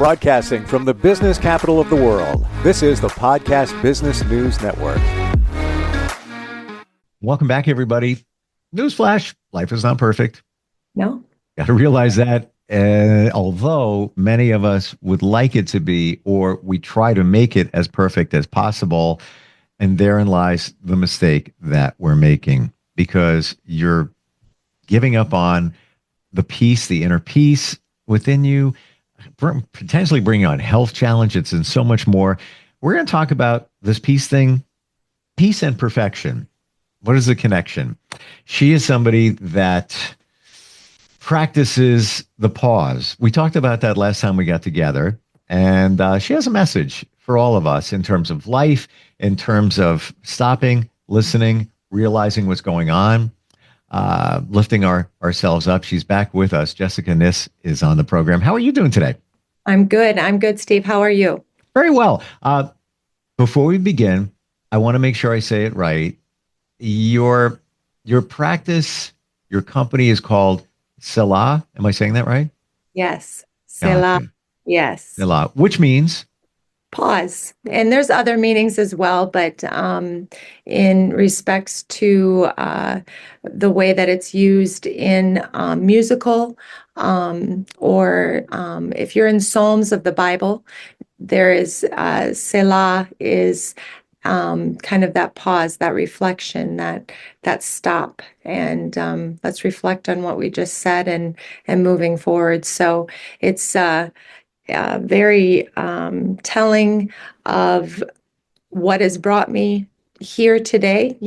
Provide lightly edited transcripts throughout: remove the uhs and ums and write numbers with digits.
Broadcasting from the business capital of the world, this is the Podcast Business News Network. Welcome back, everybody. Newsflash, life is not perfect. No. Got to realize that. Although many of us would like it to be, or we try to make it as perfect as possible, and therein lies the mistake that we're making, because you're giving up on the peace, the inner peace within you, potentially bringing on health challenges and so much more. We're going to talk about this peace thing, peace and perfection. What is the connection? She is somebody that practices the pause. We talked about that last time we got together, and she has a message for all of us in terms of life, in terms of stopping, listening, realizing what's going on, lifting ourselves up. She's back with us. Jessica Niss is on the program. How are you doing today? I'm good, Steve. How are you? Very well. Before we begin, I want to make sure I say it right. Your practice, your company is called Selah. Am I saying that right? Yes. Selah. Okay. Yes. Selah, which means? Pause. And there's other meanings as well, but in respects to the way that it's used in musical, or if you're in Psalms of the Bible, there is Selah is kind of that pause, that reflection, that stop, and let's reflect on what we just said and moving forward. So it's very telling of what has brought me here today.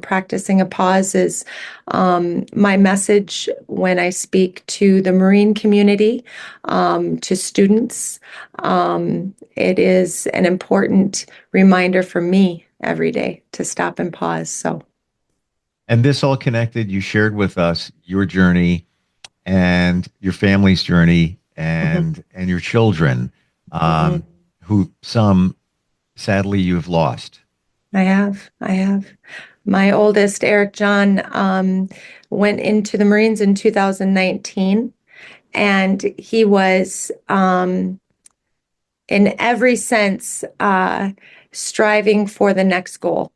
Practicing a pause is my message when I speak to the Marine community, to students. It is an important reminder for me every day to stop and pause. And this all connected, you shared with us your journey and your family's journey and your children, who some sadly you've lost. I have. My oldest, Eric John, went into the Marines in 2019, and he was, in every sense, striving for the next goal.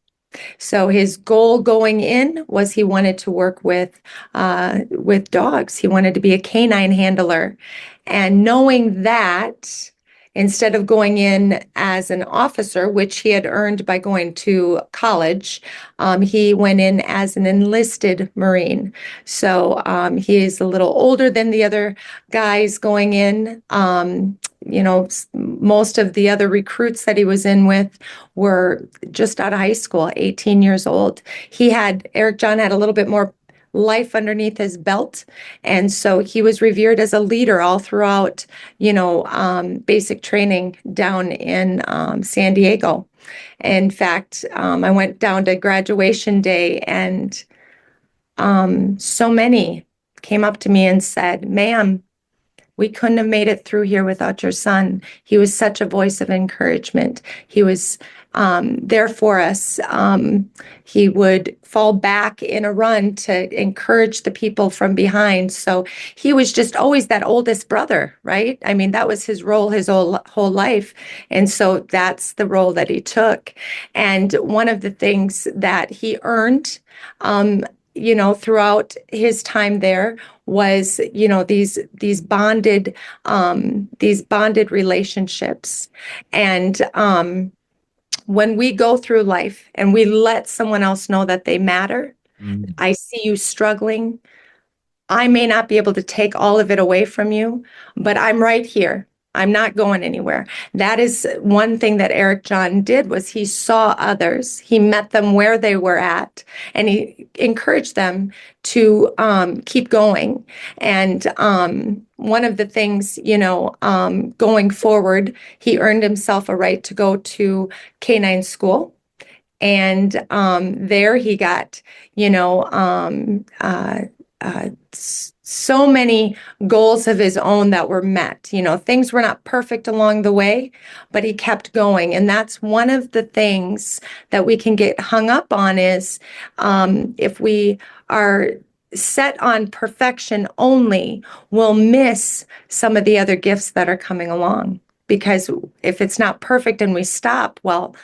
So his goal going in was he wanted to work with dogs. He wanted to be a canine handler. And knowing that, instead of going in as an officer, which he had earned by going to college, he went in as an enlisted Marine. So he is a little older than the other guys going in. Most of the other recruits that he was in with were just out of high school, 18 years old. Eric John had a little bit more life underneath his belt. And so he was revered as a leader all throughout, basic training down in San Diego. In fact, I went down to graduation day, and so many came up to me and said, "Ma'am, we couldn't have made it through here without your son. He was such a voice of encouragement. He was there for us. He would fall back in a run to encourage the people from behind." So he was just always that oldest brother, right? I mean, that was his role his whole life. And so that's the role that he took. And one of the things that he earned, throughout his time there was, these bonded relationships. And when we go through life and we let someone else know that they matter, I see you struggling. I may not be able to take all of it away from you, but I'm right here. I'm not going anywhere. That is one thing that Eric John did, was he saw others. He met them where they were at, and he encouraged them to keep going. And one of the things, going forward, he earned himself a right to go to canine school. And there he got, so many goals of his own that were met. Things were not perfect along the way, but he kept going. And that's one of the things that we can get hung up on is if we are set on perfection only will miss some of the other gifts that are coming along. Because if it's not perfect and we stop, well,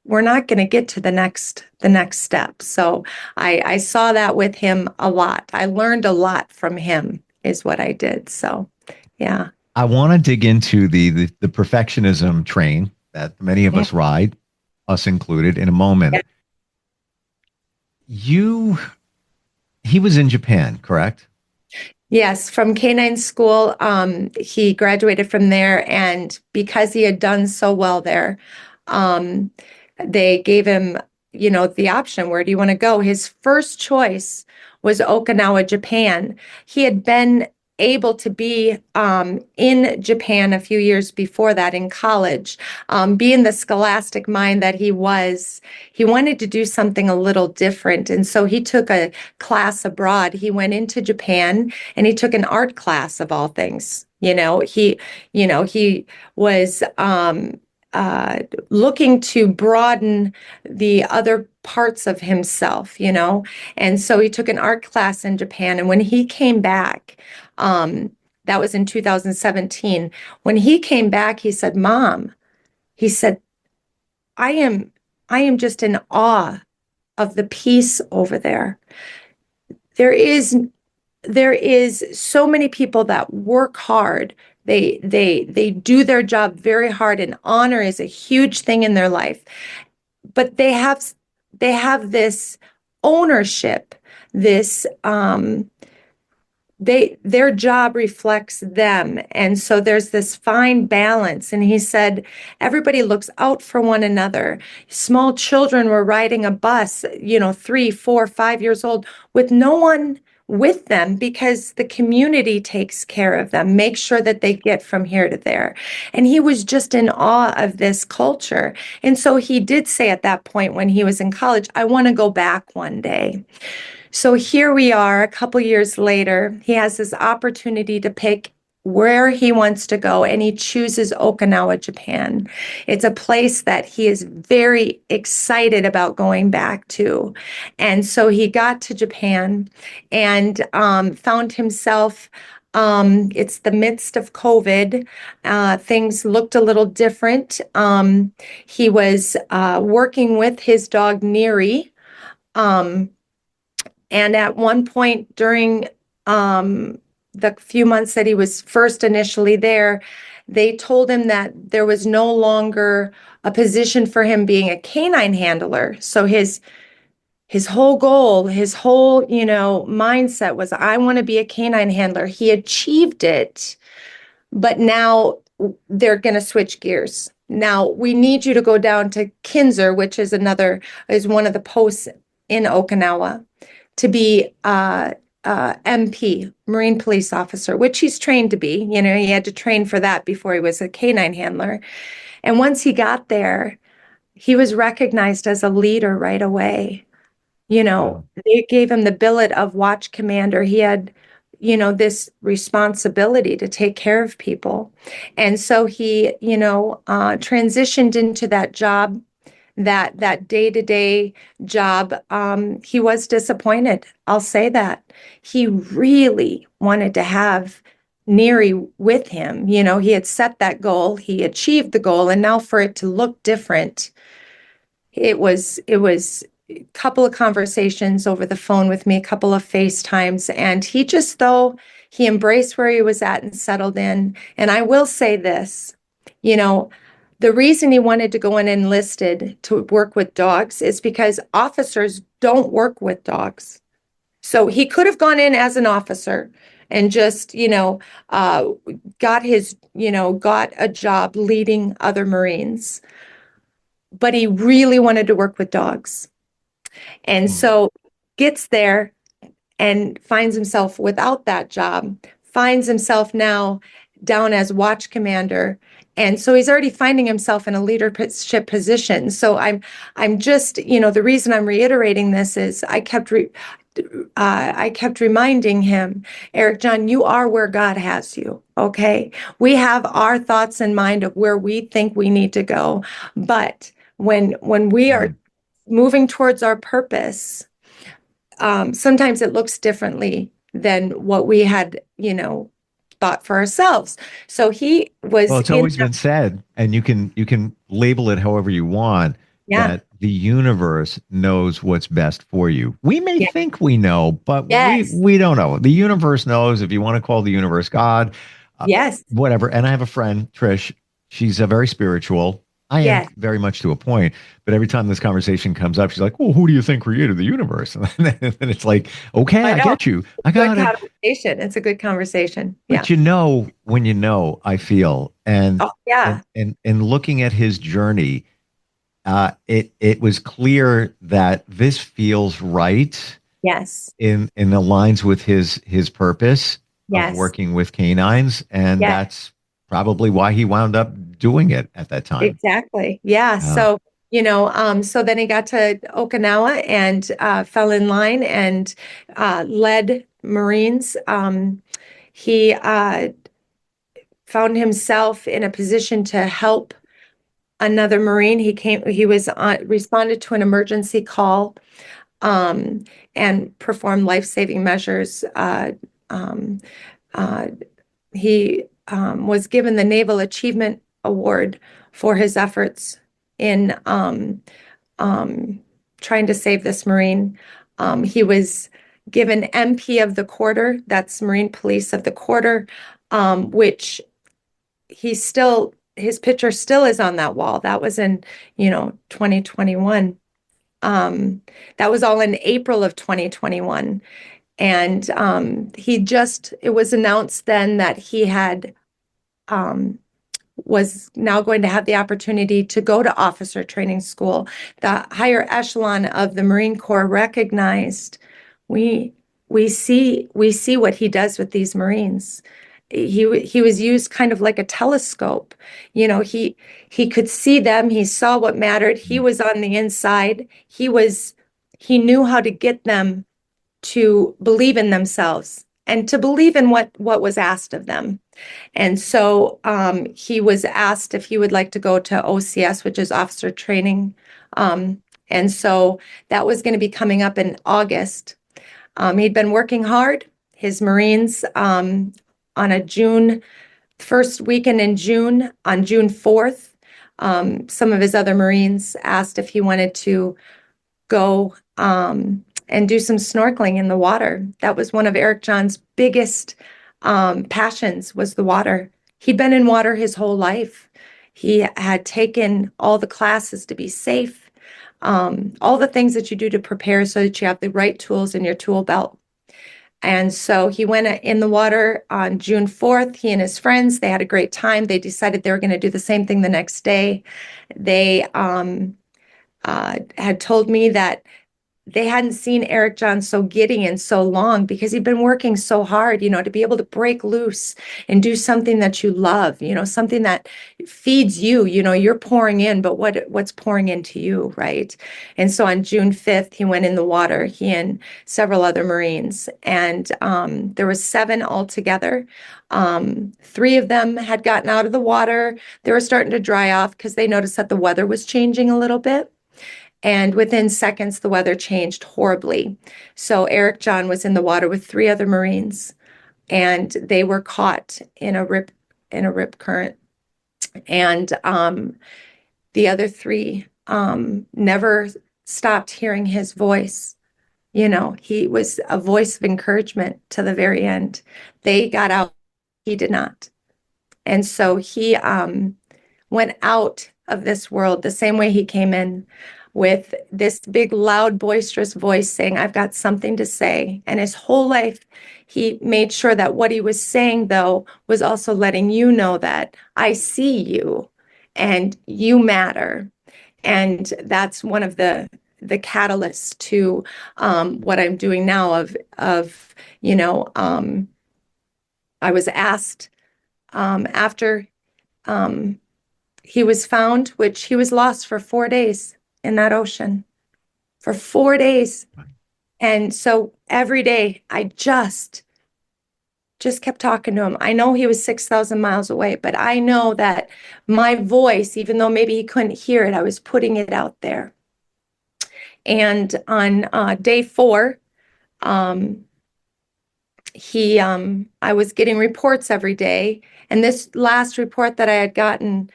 we're not going to get to the next step. So I saw that with him a lot. I learned a lot from him is what I did. So, yeah. I want to dig into the perfectionism train that many of us ride, us included, in a moment. He was in Japan, correct? Yes, from canine school. He graduated from there, and because he had done so well there, they gave him, the option, where do you want to go? His first choice was Okinawa, Japan. He had been able to be in Japan a few years before that in college. Being the scholastic mind that he was, he wanted to do something a little different. And so he took a class abroad. He went into Japan and he took an art class of all things. He was looking to broaden the other parts of himself, and so he took an art class in Japan. And when he came back, that was in 2017. When he came back, he said, "Mom," he said, I am just in awe of the peace over there. There is so many people that work hard. They do their job very hard, and honor is a huge thing in their life. But they have this ownership, this their job reflects them. And so there's this fine balance. And he said, everybody looks out for one another. Small children were riding a bus, 3, 4, 5 years old, with no one with them, because the community takes care of them, make sure that they get from here to there. And he was just in awe of this culture. And so he did say at that point when he was in college, I want to go back one day. So here we are a couple years later. He has this opportunity to pick where he wants to go, and he chooses Okinawa, Japan. It's a place that he is very excited about going back to. And so he got to Japan and found himself, it's the midst of COVID. Things looked a little different. He was working with his dog, Neri. And at one point during the few months that he was first initially there, they told him that there was no longer a position for him being a canine handler. So his whole goal, his whole, mindset was, I want to be a canine handler. He achieved it, but now they're going to switch gears. Now we need you to go down to Kinzer, which is one of the posts in Okinawa, to be MP, Marine Police Officer, which he's trained to be. He had to train for that before he was a canine handler. And once he got there, he was recognized as a leader right away. They gave him the billet of watch commander. He had, this responsibility to take care of people. And so he, transitioned into that job, that day-to-day job. He was disappointed. I'll say that. He really wanted to have Neri with him. He had set that goal. He achieved the goal. And now for it to look different, it was a couple of conversations over the phone with me, a couple of FaceTimes. And he just, though, he embraced where he was at and settled in. And I will say this, the reason he wanted to go in enlisted to work with dogs is because officers don't work with dogs. So he could have gone in as an officer and just, got a job leading other Marines. But he really wanted to work with dogs. And so gets there and finds himself without that job, finds himself now down as watch commander. And so he's already finding himself in a leadership position. So I'm just, the reason I'm reiterating this is I kept reminding him, Eric John, you are where God has you. Okay. We have our thoughts in mind of where we think we need to go. But when we are moving towards our purpose, sometimes it looks differently than what we had, thought for ourselves. So he was Well, it's in, always been said, and you can label it however you want, yeah, that the universe knows what's best for you. We may yeah, think we know, but we yes, we don't know. The universe knows. If you want to call the universe God, yes, whatever. And I have a friend, Trish. She's a very spiritual. I am yes. very much to a point, but every time this conversation comes up, she's like, "Well, who do you think created the universe?" And it's like, "Okay, I I know. get you. I Good got it." conversation. It's a good conversation. Yeah. But when you know, I feel, Oh, and yeah. and looking at his journey, it was clear that this feels right Yes. in aligns with his purpose of Yes. working with canines, and Yes. that's probably why he wound up doing it at that time. Exactly. Yeah. Uh, So, so then he got to Okinawa and fell in line and led Marines. He found himself in a position to help another Marine. He was responded to an emergency call um, and performed life-saving measures. Um, uh, he was given the Naval Achievement Award for his efforts in um, trying to save this Marine. He was given MP of the Quarter, that's Marine Police of the Quarter, which his picture still is on that wall. That was in, 2021. That was all in April of 2021. And it was announced then that he had um, was now going to have the opportunity to go to officer training school. The higher echelon of the Marine Corps recognized we we see what he does with these Marines. He was used kind of like a telescope. He could see them, he saw what mattered, he was on the inside, he knew how to get them to believe in themselves and to believe in what was asked of them. And so he was asked if he would like to go to OCS, which is officer training. And so that was going to be coming up in August. He'd been working hard. His Marines on a June first weekend in June, on June 4th, some of his other Marines asked if he wanted to go and do some snorkeling in the water. That was one of Eric John's biggest passions, was the water. He'd been in water his whole life. He had taken all the classes to be safe, all the things that you do to prepare so that you have the right tools in your tool belt. And so he went in the water on June 4th. He and his friends, they had a great time. They decided they were going to do the same thing the next day. They had told me that they hadn't seen Eric John so giddy in so long because he'd been working so hard, to be able to break loose and do something that you love, something that feeds you, you're pouring in, but what's pouring into you, right? And so on June 5th, he went in the water, he and several other Marines, and there was 7 altogether. 3 of them had gotten out of the water. They were starting to dry off because they noticed that the weather was changing a little bit. And within seconds, the weather changed horribly. So Eric John was in the water with 3 other Marines, and they were caught in a rip current. And the other 3 never stopped hearing his voice. He was a voice of encouragement to the very end. They got out, he did not. And so he went out of this world the same way he came in, with this big, loud, boisterous voice saying, I've got something to say. And his whole life, he made sure that what he was saying, though, was also letting you know that I see you and you matter. And that's one of the catalysts to what I'm doing now I was asked after he was found, which he was lost for 4 days in that ocean, for 4 days. And so every day I just kept talking to him. I know he was 6,000 miles away, but I know that my voice, even though maybe he couldn't hear it, I was putting it out there. And on day 4, um, I was getting reports every day, and this last report that I had gotten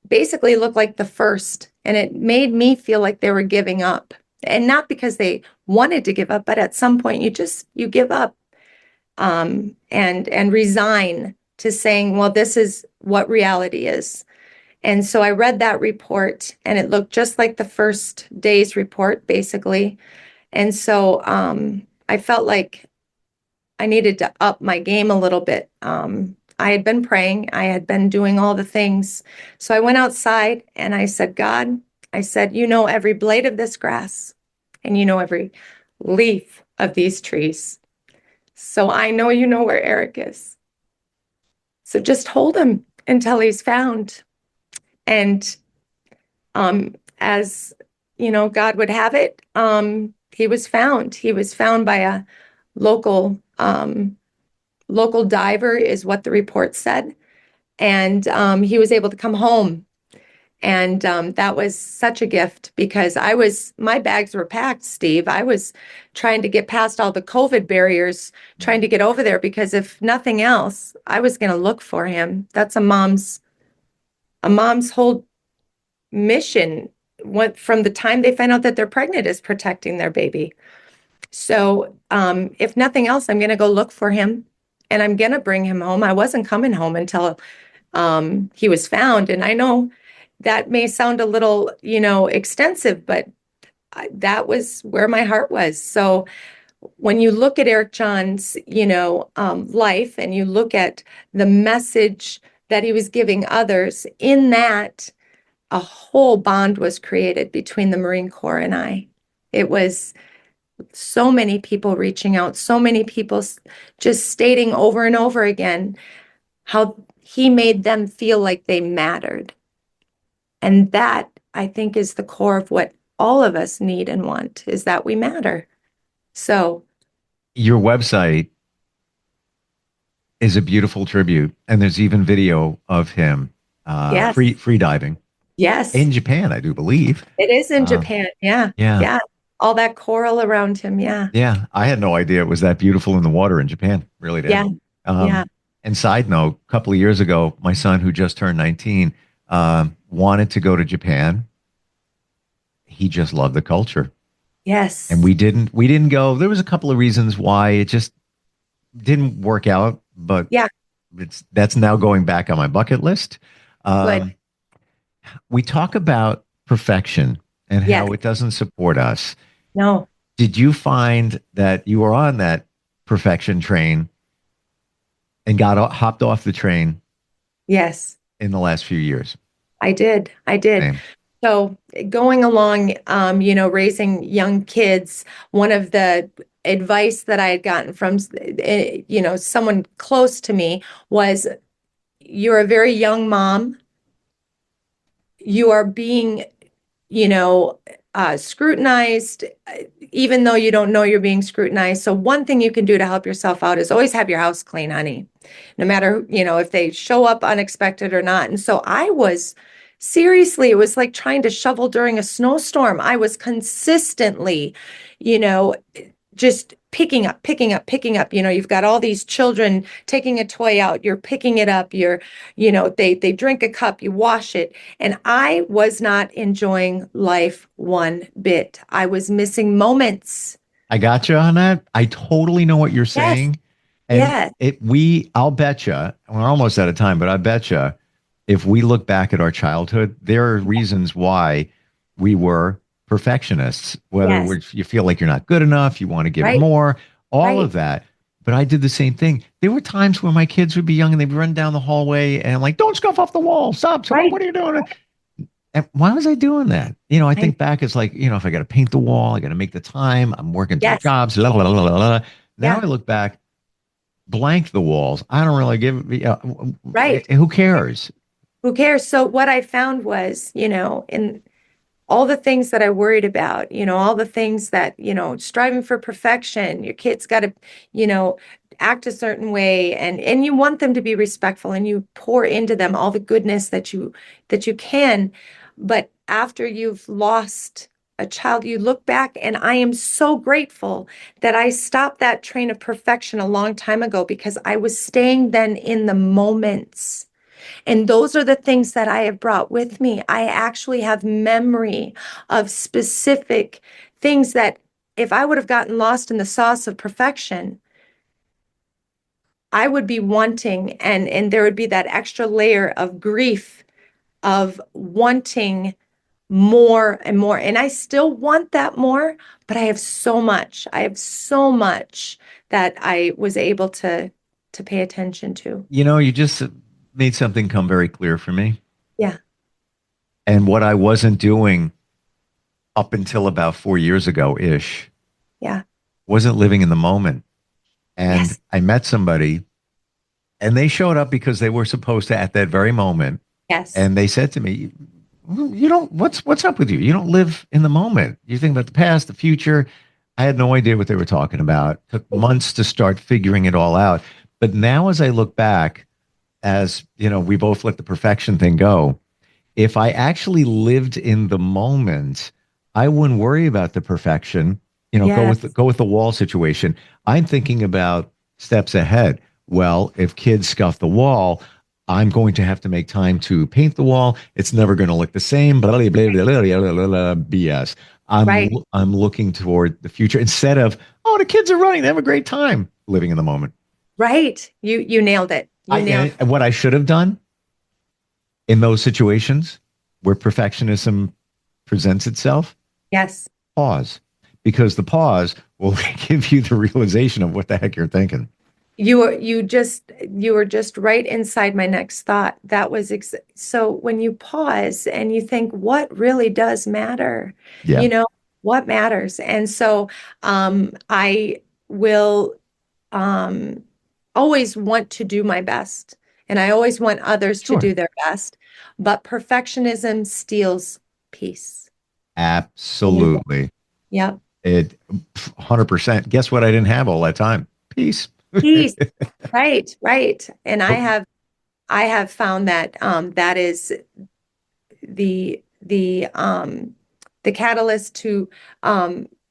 basically looked like the first, and it made me feel like they were giving up. And not because they wanted to give up, but at some point you give up, and resign to saying, well, this is what reality is. And so I read that report, and it looked just like the first day's report, basically. And so I felt like I needed to up my game a little bit. I had been praying, I had been doing all the things. So I went outside and I said, God, I said, you know every blade of this grass, and you know every leaf of these trees. So I know you know where Eric is. So just hold him until he's found. And as God would have it, he was found. He was found by a local local diver, is what the report said. And he was able to come home. And that was such a gift, because my bags were packed, Steve. I was trying to get past all the COVID barriers, trying to get over there, because if nothing else, I was going to look for him. That's a mom's whole mission, from the time they find out that they're pregnant, is protecting their baby. So if nothing else, I'm going to go look for him, and I'm going to bring him home. I wasn't coming home until he was found. And I know that may sound a little, extensive, but that was where my heart was. So when you look at Eric John's, life, and you look at the message that he was giving others, in that, a whole bond was created between the Marine Corps and I. It was so many people reaching out, so many people just stating over and over again how he made them feel like they mattered. And that, I think, is the core of what all of us need and want, is that we matter. So your website is a beautiful tribute, and there's even video of him yes, free diving. Yes, in Japan, I do believe. It is in Japan. Yeah. Yeah. All that coral around him. Yeah. Yeah. I had no idea it was that beautiful in the water in Japan. Really did. Yeah. Yeah. And side note, a couple of years ago, my son, who just turned 19, wanted to go to Japan. He just loved the culture. Yes. And we didn't go. There was a couple of reasons why it just didn't work out, but yeah, that's now going back on my bucket list. Good. We talk about perfection and how it doesn't support us. No. Did you find that you were on that perfection train and hopped off the train? Yes. In the last few years? I did. Same. So going along, raising young kids, one of the advice that I had gotten from, someone close to me was, you're a very young mom. You are being, scrutinized, even though you don't know you're being scrutinized. So one thing you can do to help yourself out is always have your house clean, honey, no matter, if they show up unexpected or not. And so seriously, it was like trying to shovel during a snowstorm. I was consistently, just picking up. You've got all these children taking a toy out, you're picking it up, they drink a cup, you wash it. And I was not enjoying life one bit. I was missing moments. I got you on that. I totally know what you're saying. Yes. And I'll bet you, we're almost out of time, but I bet you, if we look back at our childhood, there are reasons why we were perfectionists, whether you feel like you're not good enough, you want to give more, all of that. But I did the same thing. There were times where my kids would be young and they'd run down the hallway and I'm like, don't scuff off the wall. Stop. What are you doing? And why was I doing that? I think back, it's like, if I got to paint the wall, I got to make the time, I'm working two jobs. Now I look back, blank the walls. I don't really give, who cares? Who cares? So what I found was, in all the things that I worried about, all the things that, striving for perfection, your kids got to, act a certain way, and you want them to be respectful, and you pour into them all the goodness that you can. But after you've lost a child, you look back, and I am so grateful that I stopped that train of perfection a long time ago, because I was staying then in the moments. And those are the things that I have brought with me. I actually have memory of specific things that if I would have gotten lost in the sauce of perfection, I would be wanting, and there would be that extra layer of grief of wanting more and more. And I still want that more, but I have so much. I have so much that I was able to pay attention to. You just made something come very clear for me. Yeah. And what I wasn't doing up until about 4 years ago-ish. Yeah. Wasn't living in the moment. And Yes. I met somebody, and they showed up because they were supposed to at that very moment. Yes. And they said to me, you don't, what's up with you? You don't live in the moment. You think about the past, the future. I had no idea what they were talking about. It took months to start figuring it all out. But now as I look back, as we both let the perfection thing go, if I actually lived in the moment, I wouldn't worry about the perfection. Yes. Go with the wall situation. I'm thinking about steps ahead. Well, if kids scuff the wall, I'm going to have to make time to paint the wall. It's never going to look the same. Blah, blah, blah, blah, blah, blah, blah, BS. Right. I'm looking toward the future instead of, the kids are running. They have a great time living in the moment. Right. You nailed it. And what I should have done in those situations where perfectionism presents itself, Yes. pause. Because the pause will give you the realization of what the heck you're thinking. You were just right inside my next thought. That was so when you pause and you think, what really does matter? Yeah. What matters? And so I will always want to do my best, and I always want others to do their best, but perfectionism steals peace. Absolutely. Yep. It 100%. Guess what? I didn't have all that time. Peace. Peace. Right. And I have found that that is the catalyst to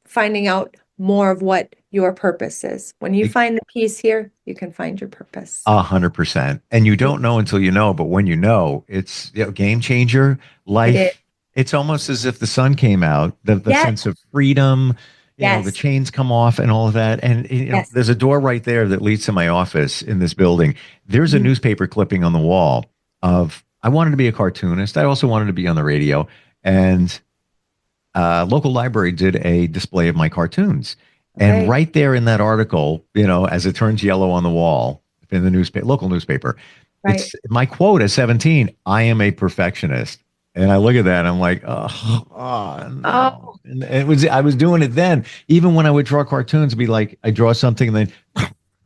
finding out more of what your purpose is. When you find the peace here, you can find your purpose. 100%. And you don't know until you know, but when you know, it's game changer. Life. It's almost as if the sun came out, the Yes. sense of freedom, Yes. the chains come off and all of that. And Yes. there's a door right there that leads to my office in this building. There's a newspaper clipping on the wall of, I wanted to be a cartoonist. I also wanted to be on the radio. And local library did a display of my cartoons. And right there in that article, as it turns yellow on the wall in the local newspaper, it's my quote at 17, I am a perfectionist. And I look at that and I'm like, no. Oh. And I was doing it then. Even when I would draw cartoons, it'd be like, I draw something and then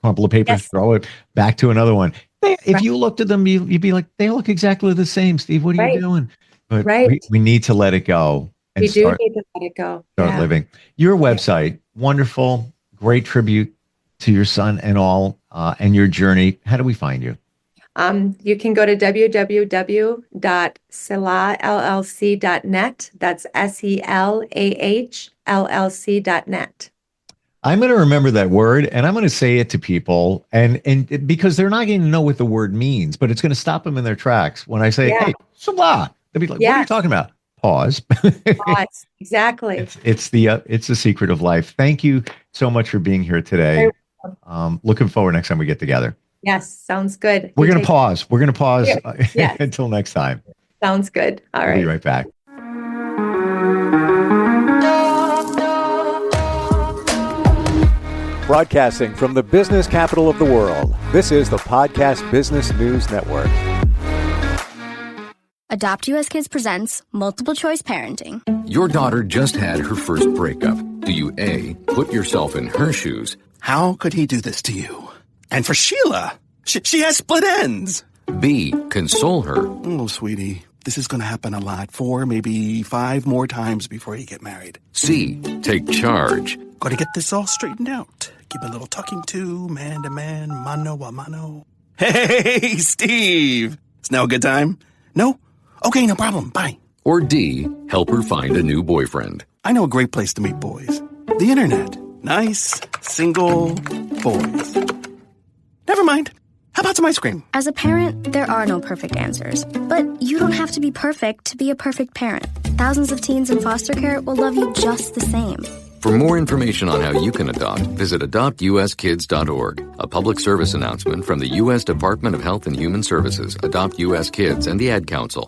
crumple a paper, throw it back to another one. If you looked at them, you'd be like, they look exactly the same, Steve. What are you doing? But we need to let it go. And we do need to let it go. Start living. Your website, wonderful, great tribute to your son and all, and your journey. How do we find you? You can go to www.selahllc.net. That's SELAH I'm going to remember that word, and I'm going to say it to people, and because they're not going to know what the word means, but it's going to stop them in their tracks when I say, "Hey, Selah," they'll be like, "What are you talking about?" Pause. Pause. Exactly. It's the secret of life. Thank you so much for being here today. Looking forward next time we get together. Yes, sounds good. We're going to pause. We're going to pause until next time. Sounds good. All right. We'll be right back. Broadcasting from the business capital of the world, this is the Podcast Business News Network. Adopt US Kids presents Multiple Choice Parenting. Your daughter just had her first breakup. Do you A, put yourself in her shoes? How could he do this to you? And for Sheila, she has split ends. B, console her? Oh, sweetie, this is going to happen a lot. 4, maybe 5 more times before you get married. C, take charge? Got to get this all straightened out. Give a little talking to, man to man, mano a mano. Hey, Steve! It's now a good time? No? Okay, no problem. Bye. Or D, help her find a new boyfriend? I know a great place to meet boys. The internet. Nice, single boys. Never mind. How about some ice cream? As a parent, there are no perfect answers. But you don't have to be perfect to be a perfect parent. Thousands of teens in foster care will love you just the same. For more information on how you can adopt, visit adoptuskids.org. A public service announcement from the U.S. Department of Health and Human Services, Adopt U.S. Kids, and the Ad Council.